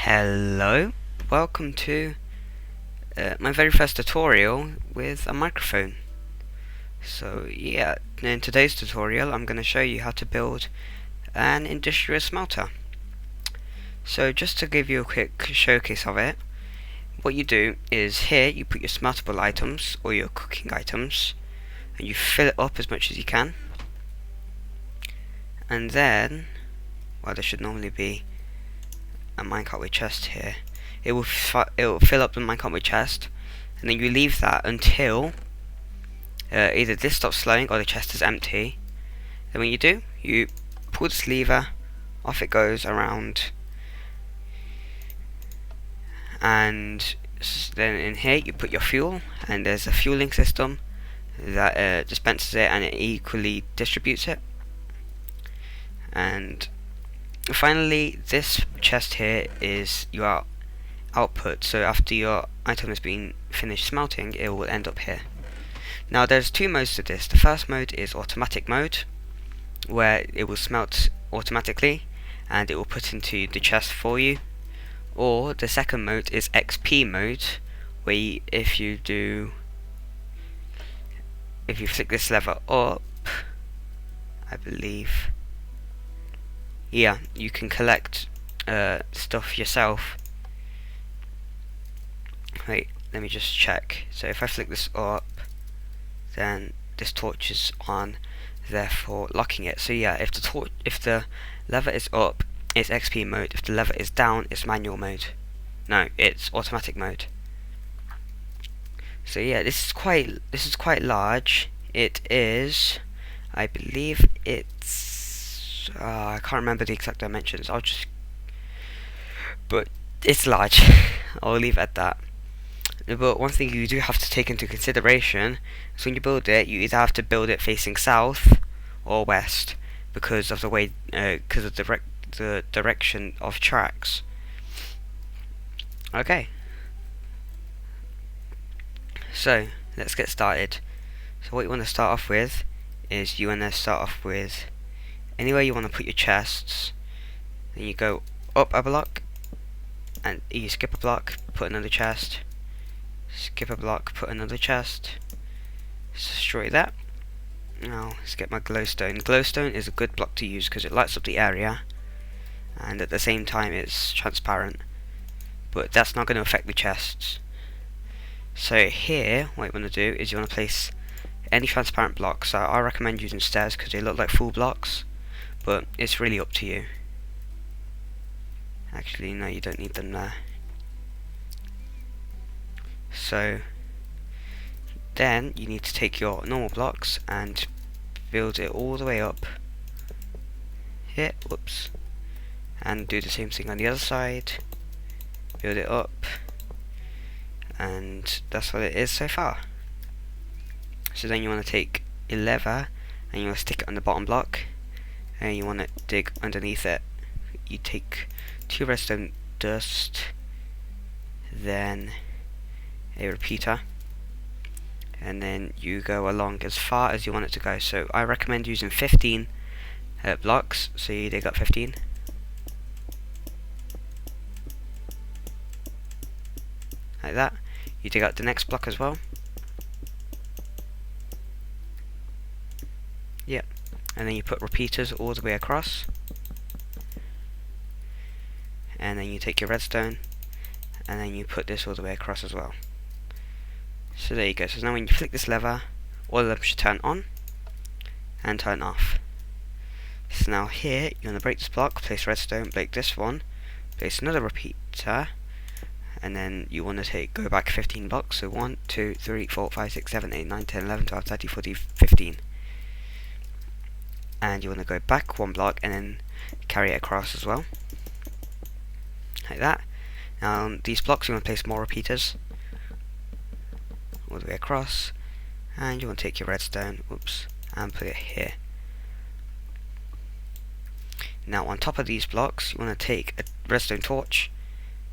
Hello, welcome to my very first tutorial with a microphone. So yeah, in today's tutorial I'm going to show you how to build an industrial smelter. So just to give you a quick showcase of it, what you do is here you put your smeltable items or your cooking items and you fill it up as much as you can, and then, well, there should normally be a minecart with chest here. It will fill up the minecart with chest, and then you leave that until either this stops flowing or the chest is empty. Then when you do, you pull this lever, off it goes around, and then in here you put your fuel, and there's a fueling system that dispenses it and it equally distributes it. And finally, this chest here is your output, so after your item has been finished smelting, it will end up here. Now there's two modes to this. The first mode is automatic mode, where it will smelt automatically and it will put into the chest for you. Or the second mode is XP mode, where if you flick this lever up, I believe, yeah, you can collect stuff yourself. Wait, let me just check. So if I flick this up, then this torch is on, therefore locking it. So yeah, if the lever is up, it's XP mode. If the lever is down, it's manual mode. No, it's automatic mode. So yeah, this is quite large. It is, I believe it's, I can't remember the exact dimensions. But it's large. I'll leave it at that. But one thing you do have to take into consideration is when you build it, you either have to build it facing south or west because of the way, because of the direction of tracks. Okay. So let's get started. So what you want to start off with is anywhere you want to put your chests. Then you go up a block, and you skip a block, put another chest. Skip a block, put another chest. Destroy that. Now let's get my glowstone. Glowstone is a good block to use because it lights up the area, and at the same time it's transparent. But that's not going to affect the chests. So here, what you want to do is you want to place any transparent blocks. So I recommend using stairs because they look like full blocks, but it's really up to you. Actually, no, you don't need them there. So then you need to take your normal blocks and build it all the way up here, whoops, and do the same thing on the other side, build it up, and that's what it is so far. So then you want to take a lever and you want to stick it on the bottom block, and you want to dig underneath it. You take 2 redstone dust, then a repeater, and then you go along as far as you want it to go. So I recommend using 15 blocks, so you dig up 15, like that. You dig out the next block as well, yep, and then you put repeaters all the way across, and then you take your redstone and then you put this all the way across as well. So there you go. So now when you flick this lever, all of them should turn on and turn off. So now here you want to break this block, place redstone, break this one, place another repeater, and then you want to go back 15 blocks. So 1, 2, 3, 4, 5, 6, 7, 8, 9, 10, 11, 12, 13, 14, 15. And you want to go back 1 block and then carry it across as well, like that. Now on these blocks you want to place more repeaters all the way across, and you want to take your redstone, whoops, and put it here. Now on top of these blocks you want to take a redstone torch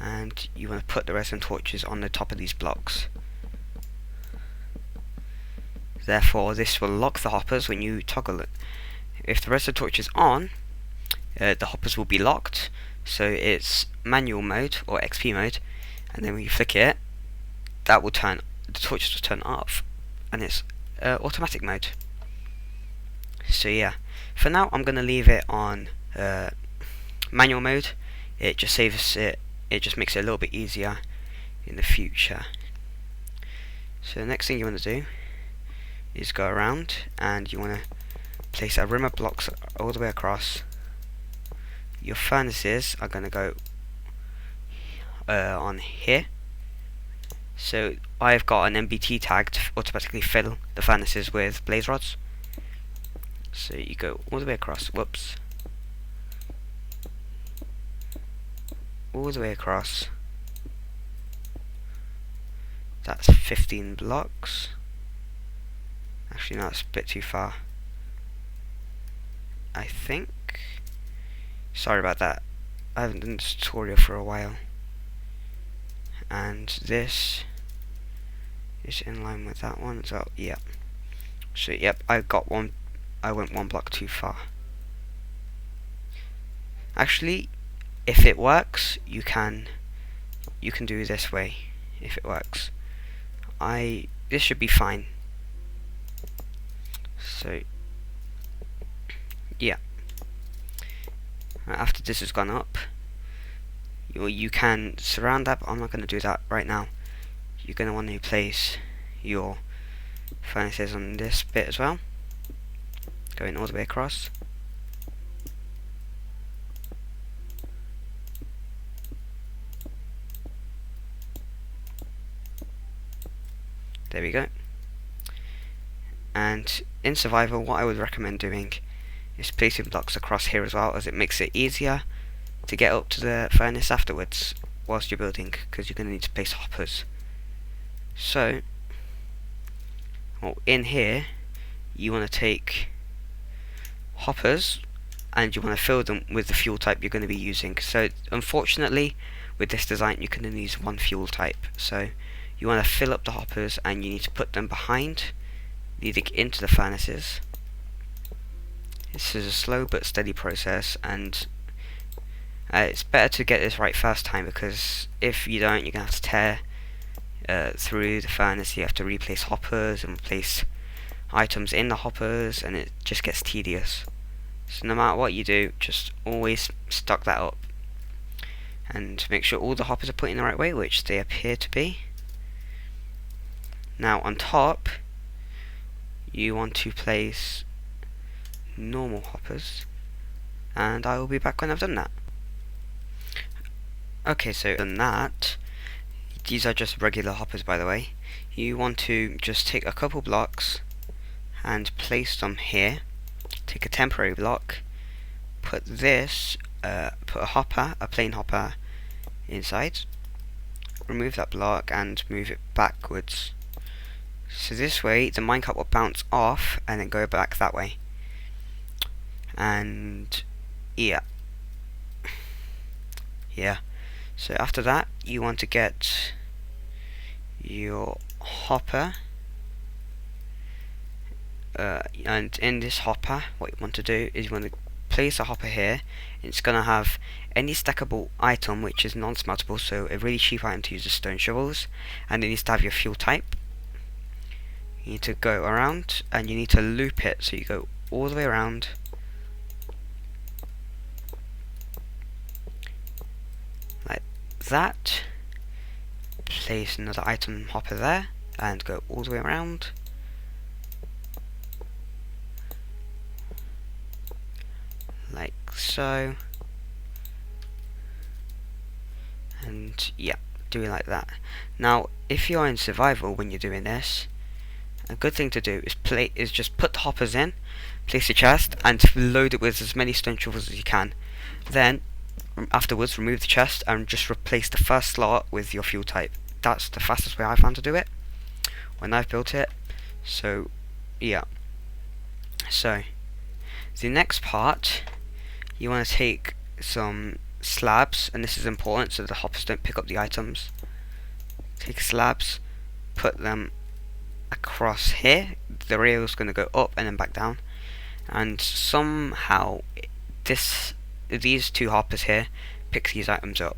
and you want to put the redstone torches on the top of these blocks. Therefore this will lock the hoppers when you toggle it. If the redstone torch is on, the hoppers will be locked, So it's manual mode or XP mode, and then when you flick it, that will turn, the torches will turn off, and it's automatic mode. So yeah, for now I'm gonna leave it on manual mode. It just saves it. It just makes it a little bit easier in the future. So the next thing you want to do is go around, and you want to place a rim of blocks all the way across. Your furnaces are going to go on here. So I've got an MBT tag to automatically fill the furnaces with blaze rods. So you go all the way across. Whoops. All the way across. That's 15 blocks. Actually, no, that's a bit too far, I think. Sorry about that. I haven't done this tutorial for a while. And this is in line with that one as well. Yep. So yep, I went one block too far. Actually, if it works, you can do this way. If it works, this should be fine. So yeah, after this has gone up, you can surround that, but I'm not going to do that right now. You're going to want to place your furnaces on this bit as well, going all the way across. There we go. And in survival, what I would recommend doing is placing blocks across here as well, as it makes it easier to get up to the furnace afterwards whilst you're building, because you're going to need to place hoppers. So, in here, you want to take hoppers and you want to fill them with the fuel type you're going to be using. So, unfortunately, with this design, you can only use one fuel type. So, you want to fill up the hoppers and you need to put them behind, leading into the furnaces. This is a slow but steady process, and it's better to get this right first time, because if you don't, you're going to have to tear through the furnace. You have to replace hoppers and replace items in the hoppers, and it just gets tedious. So no matter what you do, just always stock that up and make sure all the hoppers are put in the right way, which they appear to be. Now on top, you want to place normal hoppers, and I will be back when I've done that. Okay, so done that. These are just regular hoppers, by the way. You want to just take a couple blocks and place them here. Take a temporary block, put this, put a plain hopper inside, remove that block and move it backwards. So this way the minecart will bounce off and then go back that way. And yeah. So after that, you want to get your hopper, and in this hopper, what you want to do is you want to place a hopper here. It's going to have any stackable item which is non-smeltable, so a really cheap item to use is stone shovels, and it needs to have your fuel type. You need to go around and you need to loop it, so you go all the way around. Like that. Place another item hopper there and go all the way around. Like so. And yeah, do it like that. Now, if you're in survival when you're doing this, a good thing to do is just put the hoppers in, place your chest, and load it with as many stone shovels as you can. Then, afterwards, remove the chest and just replace the first slot with your fuel type. That's the fastest way I found to do it when I've built it. So, yeah. So, the next part, you want to take some slabs, and this is important so the hoppers don't pick up the items. Take slabs, put them across here. The rail is going to go up and then back down, and somehow these two hoppers here pick these items up.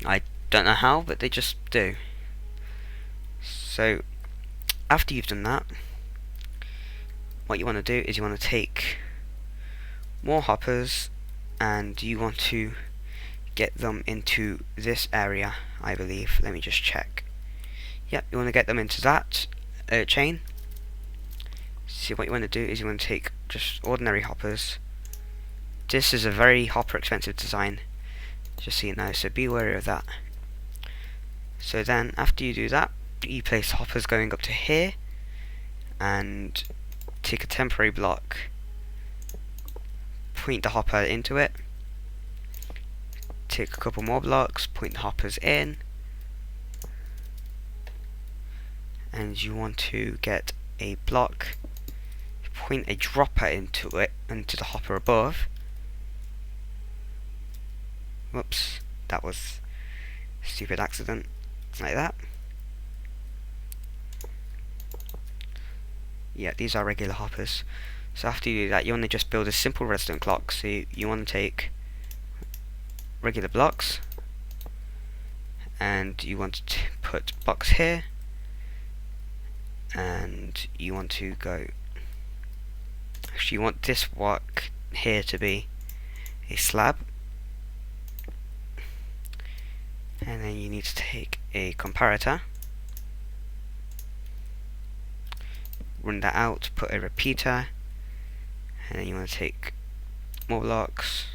I don't know how, but they just do. So after you've done that, what you want to do is you want to take more hoppers and you want to get them into this area, I believe. Let me just check. Yep, you want to get them into that chain. So what you want to do is you want to take just ordinary hoppers. This is a very hopper expensive design, just so you know, so be wary of that. So then after you do that, you place hoppers going up to here and take a temporary block, point the hopper into it, take a couple more blocks, point the hoppers in, and you want to get a block, point a dropper into it, into the hopper above. Whoops, that was a stupid accident. Like that. Yeah, these are regular hoppers. So after you do that, you want to just build a simple redstone clock. So you want to take regular blocks and you want to put blocks here, and you want to go, actually you want this block here to be a slab, and then you need to take a comparator, run that out, put a repeater, and then you want to take more blocks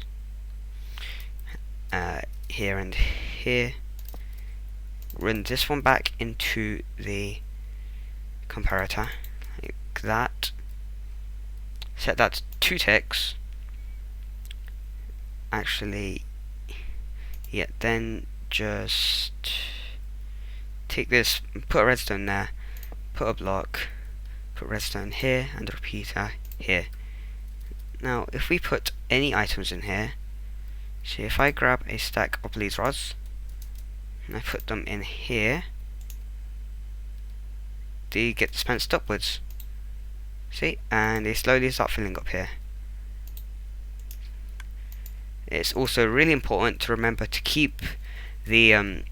here and here, run this one back into the comparator like that, set that to 2 ticks, actually, yeah, then just take this, put a redstone there, put a block, put redstone here, and a repeater here. Now if we put any items in here, see if I grab a stack of bleed rods and I put them in here, they get dispensed upwards, see, and they slowly start filling up here. It's also really important to remember to keep the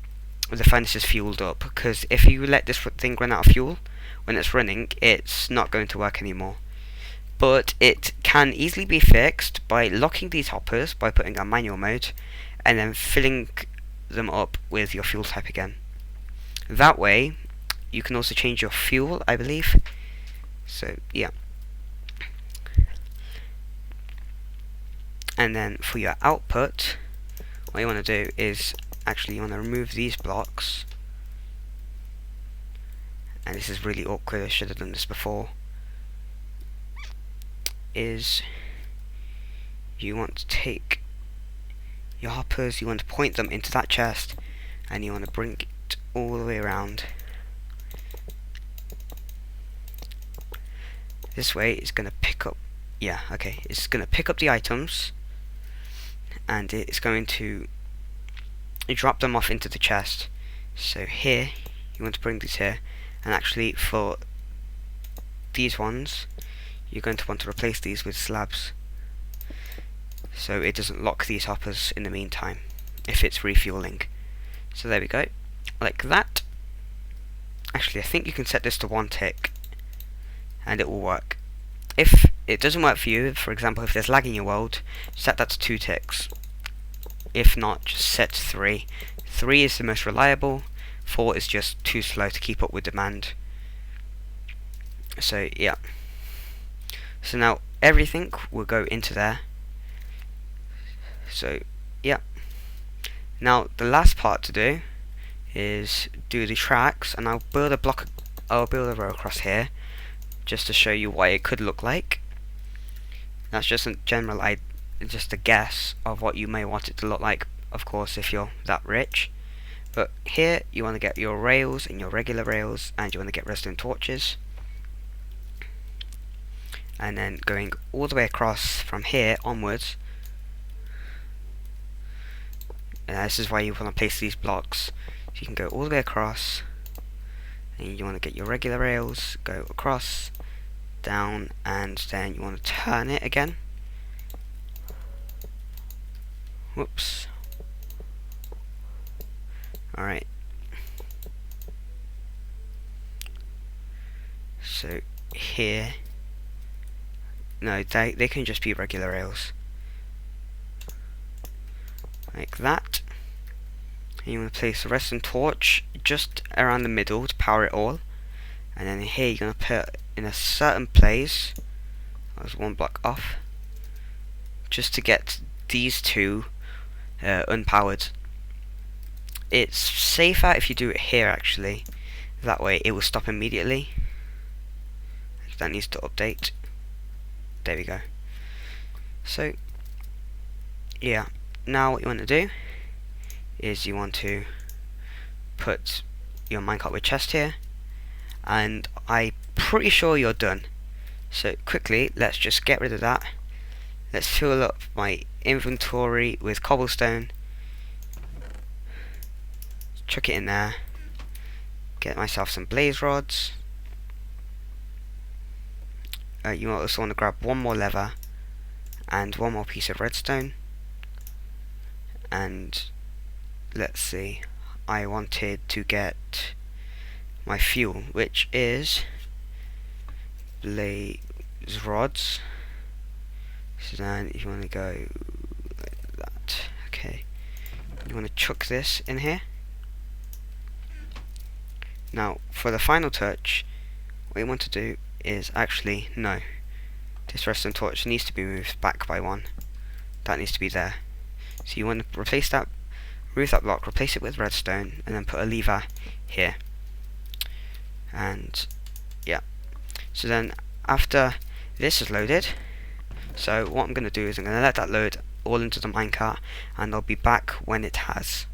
furnaces fueled up, because if you let this thing run out of fuel when it's running, it's not going to work anymore. But it can easily be fixed by locking these hoppers by putting a manual mode and then filling them up with your fuel type again. That way you can also change your fuel, I believe. So yeah. And then for your output, what you want to do is actually you want to remove these blocks, and this is really awkward, I should have done this before, is you want to take your hoppers, you want to point them into that chest, and you want to bring it all the way around. This way it's going to pick up, yeah, okay, it's going to pick up the items and it's going to drop them off into the chest. So here you want to bring these here, and actually for these ones you're going to want to replace these with slabs so it doesn't lock these hoppers in the meantime if it's refueling. So there we go, like that. Actually I think you can set this to 1 tick and it will work. If it doesn't work for you, for example if there's lag in your world, set that to 2 ticks. If not, just set to 3. 3 is the most reliable, 4 is just too slow to keep up with demand. So yeah. So now everything will go into there. So yeah. Now the last part to do is do the tracks, and I'll build a row across here just to show you what it could look like. That's just a general just a guess of what you may want it to look like, of course, if you're that rich. But here you want to get your rails and your regular rails, and you want to get redstone torches, and then going all the way across from here onwards. And this is why you want to place these blocks, so you can go all the way across, and you want to get your regular rails, go across, down, and then you want to turn it again. Whoops. Alright. So here, no, they can just be regular rails. Like that. And you want to place the redstone torch just around the middle to power it all. And then here you're going to put in a certain place, that was one block off, just to get these two unpowered. It's safer if you do it here actually, that way it will stop immediately. That needs to update. There we go. So yeah, now what you want to do is you want to put your minecart with chest here, and I'm pretty sure you're done. So quickly, let's just get rid of that. Let's fill up my inventory with cobblestone, chuck it in there, get myself some blaze rods. You also want to grab one more leather and one more piece of redstone. And let's see, I wanted to get my fuel, which is blaze rods. So then if you want to go like that, okay, you want to chuck this in here. Now for the final touch, what you want to do is actually, no, this redstone torch needs to be moved back by one. That needs to be there. So you want to replace that, remove that block, replace it with redstone, and then put a lever here. And yeah, so then after this is loaded, so what I'm going to do is I'm going to let that load all into the minecart, and I'll be back when it has.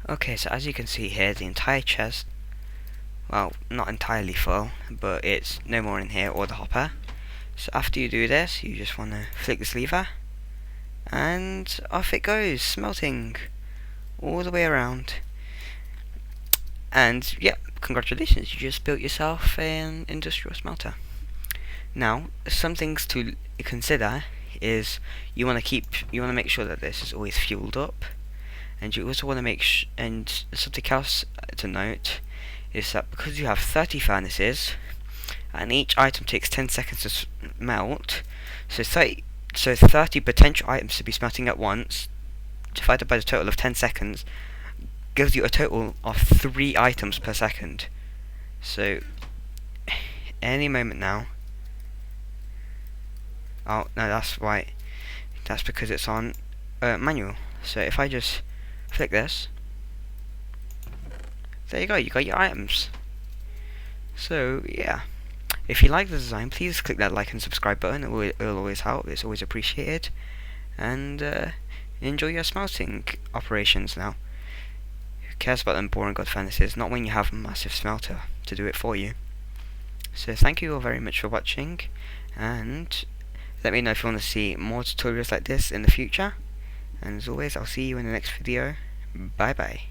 Okay, so as you can see here, the entire chest, well, not entirely full, but it's no more in here, or the hopper. So after you do this, you just want to flick this lever, and off it goes, smelting all the way around. And yeah, congratulations, you just built yourself an industrial smelter. Now, some things to consider is you want to make sure that this is always fueled up, and you also want to make and something else to note is that because you have 30 furnaces and each item takes 10 seconds to melt, so 30 potential items to be smelting at once divided by the total of 10 seconds gives you a total of 3 items per second. So any moment now, oh no, that's right, that's because it's on manual. So if I just flick this, there you go, you got your items. So yeah, if you like the design, please click that like and subscribe button. It'll always help, it's always appreciated. And enjoy your smelting operations now. Who cares about them boring god furnaces? Not when you have a massive smelter to do it for you. So thank you all very much for watching, and let me know if you want to see more tutorials like this in the future. And as always, I'll see you in the next video. Bye bye.